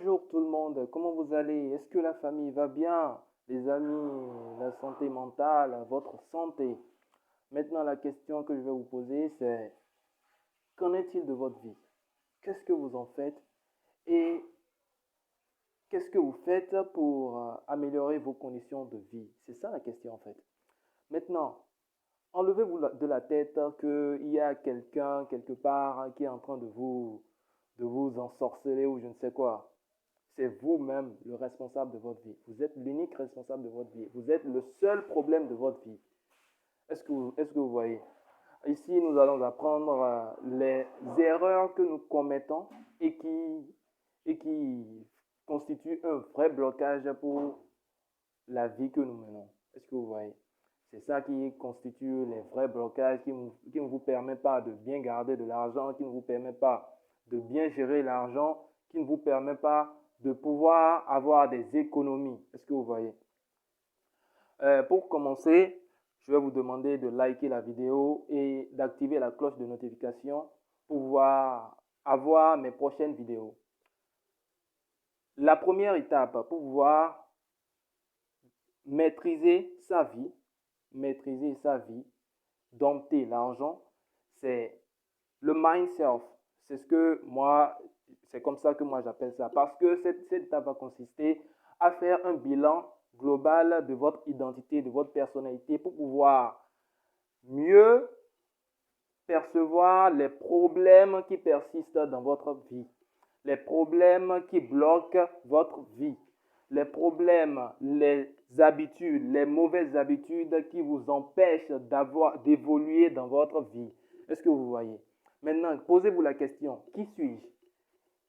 Bonjour tout le monde, comment vous allez? Est-ce que la famille va bien? Les amis, la santé mentale, votre santé. Maintenant, la question que je vais vous poser, c'est qu'en est-il de votre vie? Qu'est-ce que vous en faites? Et qu'est-ce que vous faites pour améliorer vos conditions de vie? C'est ça la question en fait. Maintenant, enlevez-vous de la tête qu'il y a quelqu'un quelque part qui est en train de vous ensorceler ou je ne sais quoi. C'est vous-même le responsable de votre vie. Vous êtes l'unique responsable de votre vie. Vous êtes le seul problème de votre vie. Est-ce que vous voyez? Ici, nous allons apprendre les erreurs que nous commettons et qui constituent un vrai blocage pour la vie que nous menons. Est-ce que vous voyez? C'est ça qui constitue les vrais blocages qui ne vous permet pas de bien garder de l'argent, qui ne vous permet pas de bien gérer l'argent, qui ne vous permet pas de pouvoir avoir des économies. Est-ce que vous voyez? Pour commencer, je vais vous demander de liker la vidéo et d'activer la cloche de notification pour pouvoir avoir mes prochaines vidéos. La première étape pour pouvoir maîtriser sa vie, dompter l'argent, c'est le mindset. C'est comme ça que moi j'appelle ça. Parce que cette étape va consister à faire un bilan global de votre identité, de votre personnalité pour pouvoir mieux percevoir les problèmes qui persistent dans votre vie, les problèmes qui bloquent votre vie, les problèmes, les habitudes, les mauvaises habitudes qui vous empêchent d'évoluer dans votre vie. Est-ce que vous voyez? Maintenant, posez-vous la question, qui suis-je?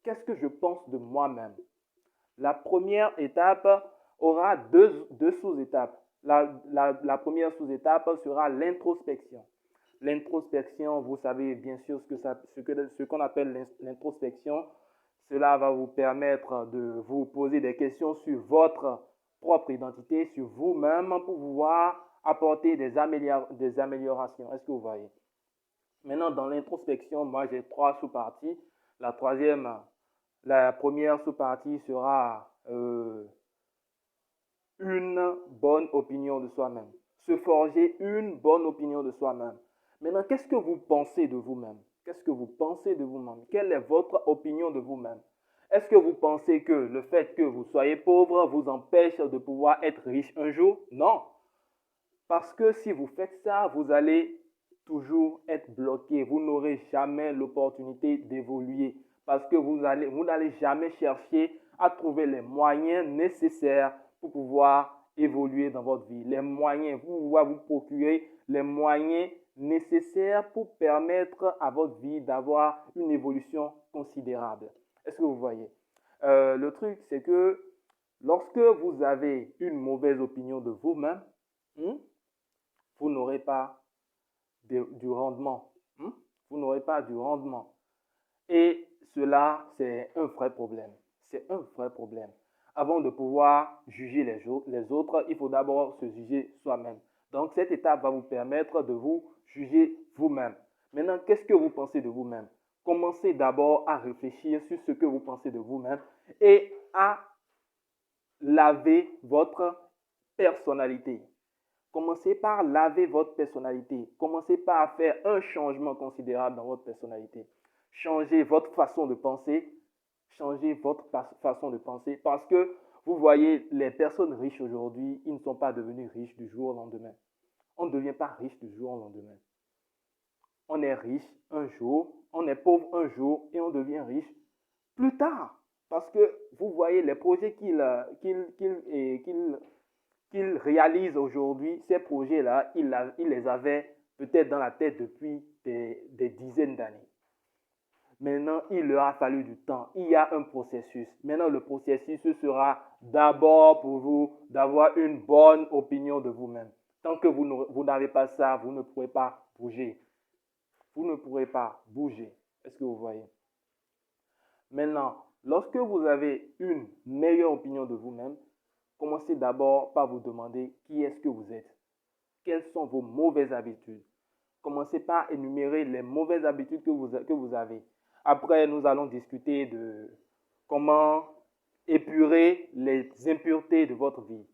Qu'est-ce que je pense de moi-même? La première étape aura deux sous-étapes. La première sous-étape sera l'introspection. L'introspection, vous savez bien sûr ce qu'on appelle l'introspection. Cela va vous permettre de vous poser des questions sur votre propre identité, sur vous-même pour pouvoir apporter des améliorations. Est-ce que vous voyez? Maintenant, dans l'introspection, moi j'ai trois sous-parties. La première sous-partie sera une bonne opinion de soi-même. Se forger une bonne opinion de soi-même. Maintenant, qu'est-ce que vous pensez de vous-même? Qu'est-ce que vous pensez de vous-même? Quelle est votre opinion de vous-même? Est-ce que vous pensez que le fait que vous soyez pauvre vous empêche de pouvoir être riche un jour? Non. Parce que si vous faites ça, vous allez toujours être bloqué. Vous n'aurez jamais l'opportunité d'évoluer. Parce que vous n'allez jamais chercher à trouver les moyens nécessaires pour pouvoir évoluer dans votre vie. Les moyens, vous pouvez vous procurer les moyens nécessaires pour permettre à votre vie d'avoir une évolution considérable. Est-ce que vous voyez? Le truc, c'est que lorsque vous avez une mauvaise opinion de vous-même, vous n'aurez pas du rendement. Vous n'aurez pas du rendement. Et cela, c'est un vrai problème. C'est un vrai problème. Avant de pouvoir juger les autres, il faut d'abord se juger soi-même. Donc, cette étape va vous permettre de vous juger vous-même. Maintenant, qu'est-ce que vous pensez de vous-même? Commencez d'abord à réfléchir sur ce que vous pensez de vous-même et à laver votre personnalité. Commencez par laver votre personnalité. Commencez par faire un changement considérable dans votre personnalité. Changez votre façon de penser. Changez votre façon de penser parce que vous voyez, les personnes riches aujourd'hui, ils ne sont pas devenus riches du jour au lendemain. On ne devient pas riche du jour au lendemain. On est riche un jour, on est pauvre un jour et on devient riche plus tard. Parce que vous voyez les projets qu'il réalise aujourd'hui, ces projets-là, il les avait peut-être dans la tête depuis des dizaines d'années. Maintenant, il leur a fallu du temps. Il y a un processus. Maintenant, le processus sera d'abord pour vous d'avoir une bonne opinion de vous-même. Tant que vous n'avez pas ça, vous ne pourrez pas bouger. Vous ne pourrez pas bouger. Est-ce que vous voyez? Maintenant, lorsque vous avez une meilleure opinion de vous-même, commencez d'abord par vous demander qui est-ce que vous êtes. Quelles sont vos mauvaises habitudes? Commencez par énumérer les mauvaises habitudes que vous avez. Après, nous allons discuter de comment épurer les impuretés de votre vie,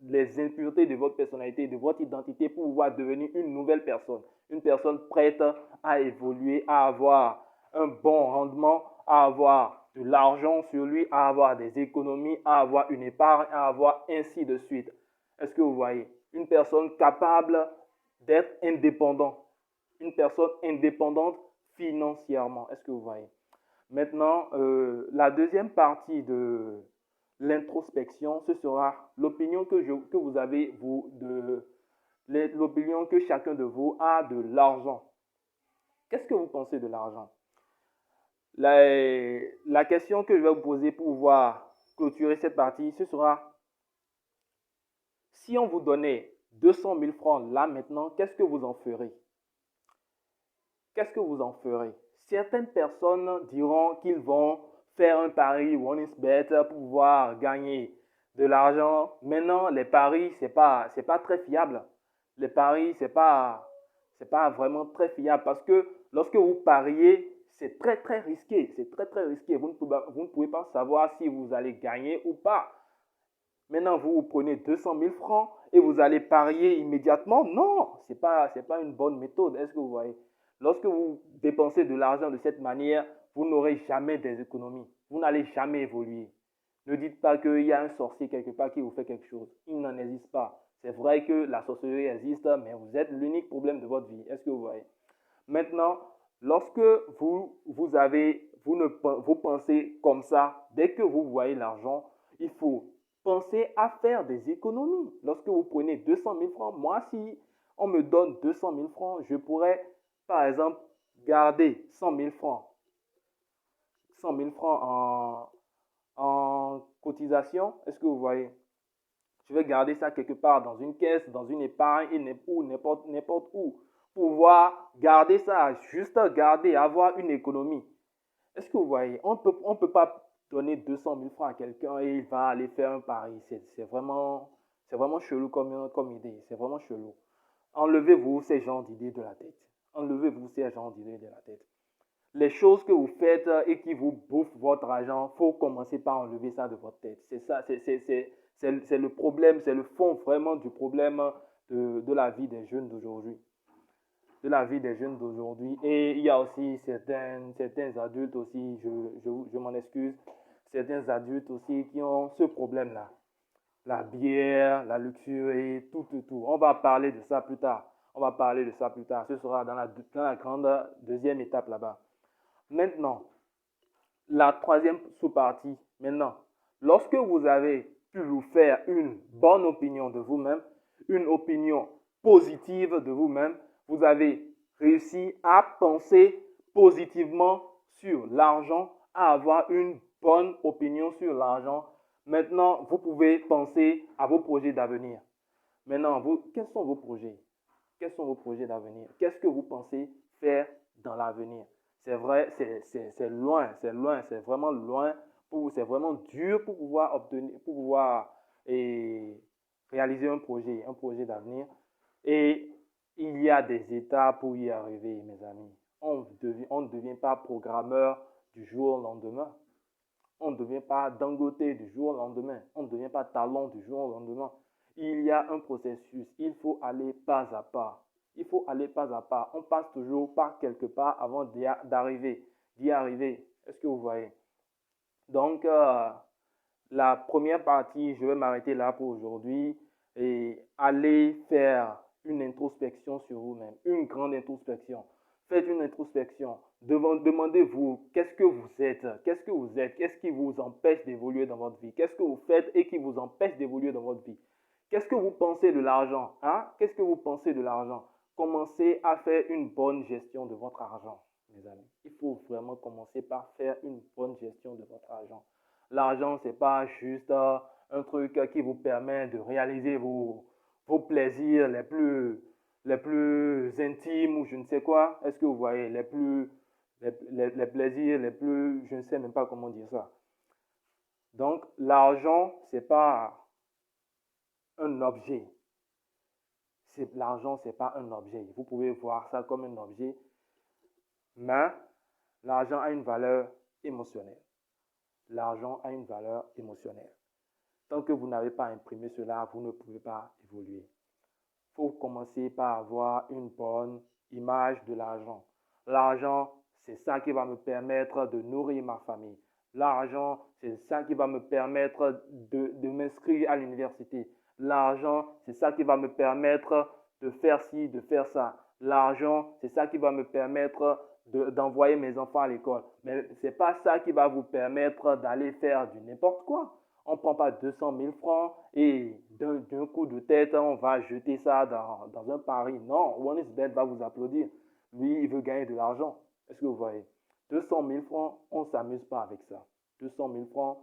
les impuretés de votre personnalité, de votre identité pour pouvoir devenir une nouvelle personne. Une personne prête à évoluer, à avoir un bon rendement, à avoir de l'argent sur lui, à avoir des économies, à avoir une épargne, à avoir ainsi de suite. Est-ce que vous voyez? Une personne capable d'être indépendant. Une personne indépendante financièrement. Est-ce que vous voyez? Maintenant, la deuxième partie de l'introspection, ce sera l'opinion que vous avez, l'opinion que chacun de vous a de l'argent. Qu'est-ce que vous pensez de l'argent? La question que je vais vous poser pour pouvoir clôturer cette partie, ce sera, si on vous donnait 200 000 francs là maintenant, qu'est-ce que vous en ferez? Qu'est-ce que vous en ferez? Certaines personnes diront qu'ils vont faire un pari OneXBet pour pouvoir gagner de l'argent. Maintenant, les paris, c'est pas très fiable. Les paris, c'est pas vraiment très fiable parce que lorsque vous pariez, c'est très très risqué. C'est très très risqué. Vous ne pouvez pas savoir si vous allez gagner ou pas. Maintenant, vous prenez 200 000 francs et vous allez parier immédiatement. Non, ce n'est pas une bonne méthode. Est-ce que vous voyez? Lorsque vous dépensez de l'argent de cette manière, vous n'aurez jamais des économies. Vous n'allez jamais évoluer. Ne dites pas qu'il y a un sorcier quelque part qui vous fait quelque chose. Il n'en existe pas. C'est vrai que la sorcellerie existe, mais vous êtes l'unique problème de votre vie. Est-ce que vous voyez? Maintenant, lorsque vous pensez comme ça, dès que vous voyez l'argent, il faut penser à faire des économies. Lorsque vous prenez 200 000 francs, moi, si on me donne 200 000 francs, je pourrais, par exemple, garder 100 000 francs. 100 000 francs en cotisation. Est-ce que vous voyez? Je vais garder ça quelque part dans une caisse, dans une épargne, ou n'importe où. Pouvoir garder ça, juste garder, avoir une économie. Est-ce que vous voyez? On peut pas donner 200 000 francs à quelqu'un et il va aller faire un pari. C'est vraiment chelou comme idée. C'est vraiment chelou. Enlevez-vous ces genres d'idées de la tête. Enlevez-vous ces genres d'idées de la tête. Les choses que vous faites et qui vous bouffent votre argent, il faut commencer par enlever ça de votre tête. C'est ça, c'est le problème, c'est le fond vraiment du problème de la vie des jeunes d'aujourd'hui. De la vie des jeunes d'aujourd'hui. Et il y a aussi certains adultes aussi, je m'en excuse, certains adultes aussi qui ont ce problème-là. La bière, la luxurie, tout. On va parler de ça plus tard. On va parler de ça plus tard. Ce sera dans la grande deuxième étape là-bas. Maintenant, la troisième sous-partie. Maintenant, lorsque vous avez pu vous faire une bonne opinion de vous-même, une opinion positive de vous-même, vous avez réussi à penser positivement sur l'argent, à avoir une bonne opinion sur l'argent. Maintenant, vous pouvez penser à vos projets d'avenir. Maintenant, quels sont vos projets? Quels sont vos projets d'avenir? Qu'est-ce que vous pensez faire dans l'avenir? C'est vrai, c'est loin, c'est vraiment loin, c'est vraiment dur pour pouvoir obtenir, pour pouvoir réaliser un projet d'avenir. Et il y a des étapes pour y arriver, mes amis. On ne devient pas programmeur du jour au lendemain. On ne devient pas dangoté du jour au lendemain. On ne devient pas talent du jour au lendemain. Il y a un processus. Il faut aller pas à pas. Il faut aller pas à pas. On passe toujours par quelque part avant d'y arriver. Est-ce que vous voyez? Donc, la première partie, je vais m'arrêter là pour aujourd'hui et aller faire une introspection sur vous-même, une grande introspection. Faites une introspection. Demandez-vous qu'est-ce que vous êtes, qu'est-ce qui vous empêche d'évoluer dans votre vie, qu'est-ce que vous faites et qui vous empêche d'évoluer dans votre vie. Qu'est-ce que vous pensez de l'argent, hein? Qu'est-ce que vous pensez de l'argent? Commencez à faire une bonne gestion de votre argent, mes amis. Il faut vraiment commencer par faire une bonne gestion de votre argent. L'argent, ce n'est pas juste un truc qui vous permet de réaliser vos plaisirs les plus intimes ou je ne sais quoi. Est-ce que vous voyez les plaisirs les plus, je ne sais même pas comment dire ça. Donc, l'argent, ce n'est pas un objet. L'argent, ce n'est pas un objet. Vous pouvez voir ça comme un objet, mais l'argent a une valeur émotionnelle. l'argent a une valeur émotionnelle. Tant que vous n'avez pas imprimé cela, vous ne pouvez pas évoluer. Il faut commencer par avoir une bonne image de l'argent. L'argent, c'est ça qui va me permettre de nourrir ma famille. L'argent, c'est ça qui va me permettre de m'inscrire à l'université. L'argent, c'est ça qui va me permettre de faire ci, de faire ça. L'argent, c'est ça qui va me permettre d'envoyer mes enfants à l'école. Mais ce n'est pas ça qui va vous permettre d'aller faire du n'importe quoi. On ne prend pas 200 000 francs et d'un coup de tête, on va jeter ça dans un pari. Non, OneXBet va vous applaudir. Lui, il veut gagner de l'argent. Est-ce que vous voyez? 200 000 francs, on ne s'amuse pas avec ça. 200 000 francs,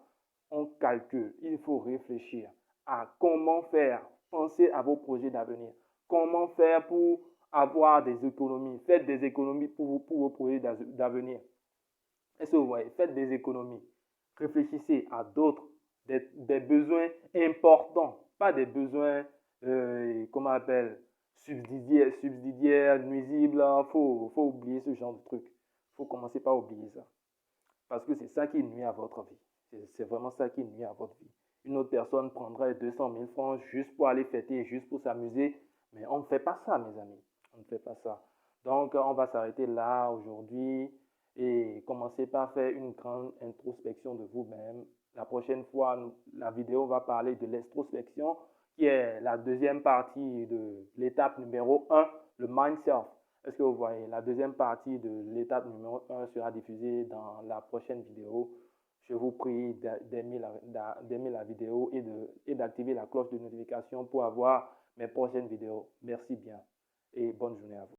on calcule. Il faut réfléchir à comment faire. Pensez à vos projets d'avenir. Comment faire pour avoir des économies? Faites des économies pour vos projets d'avenir. Est-ce que vous voyez? Faites des économies. Réfléchissez à d'autres, des besoins importants, pas des besoins, comment on appelle, subsidiaires, nuisibles. Faut oublier ce genre de truc. Il faut commencer par oublier ça. Parce que c'est ça qui nuit à votre vie. C'est vraiment ça qui nuit à votre vie. Une autre personne prendrait 200 000 francs juste pour aller fêter, juste pour s'amuser. Mais on ne fait pas ça, mes amis. On ne fait pas ça. Donc, on va s'arrêter là aujourd'hui et commencer par faire une grande introspection de vous-même. La prochaine fois, la vidéo va parler de l'introspection, qui est la deuxième partie de l'étape numéro 1, le mindset. Est-ce que vous voyez? La deuxième partie de l'étape numéro 1 sera diffusée dans la prochaine vidéo. Je vous prie d'aimer la vidéo et d'activer la cloche de notification pour avoir mes prochaines vidéos. Merci bien et bonne journée à vous.